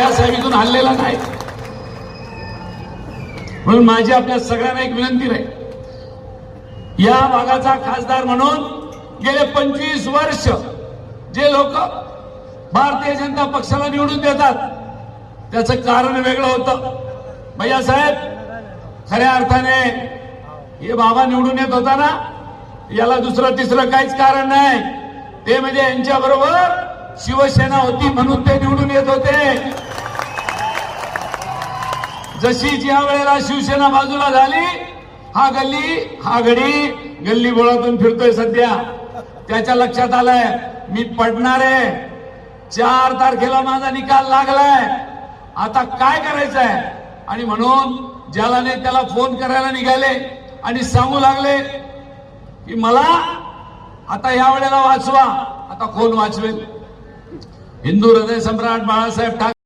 साहेबांतून हल्लेला नाही। म्हणून माझी आपल्या सगळ्यांना एक विनंती आहे, या भागाचा खासदार म्हणून गेले 25 वर्ष जे लोक भारतीय जनता पक्षाला निवडून देतात त्याचं कारण वेगळं होतं। भैया साहेब, खऱ्या अर्थाने हे बाबा निवडून येत होता ना, याला दुसरं तिसरं काहीच कारण नाही, ते म्हणजे यांच्या बरोबर शिवसेना होती म्हणून ते निवडून येत होते। जशी ज्या वेळेला शिवसेना बाजूला झाली, हा गडी गल्ली बोळातून फिरतोय सध्या। त्याच्या लक्षात आलंय मी पडणार आहे, 4 तारखेला माझा निकाल लागलाय, आता काय करायचंय। आणि म्हणून ज्याला नाही त्याला फोन करायला निघाले आणि सांगू लागले की मला आता या वेळेला वाचवा। आता कोण वाचवेल? हिंदू हृदय सम्राट बाळासाहेब ठाकरे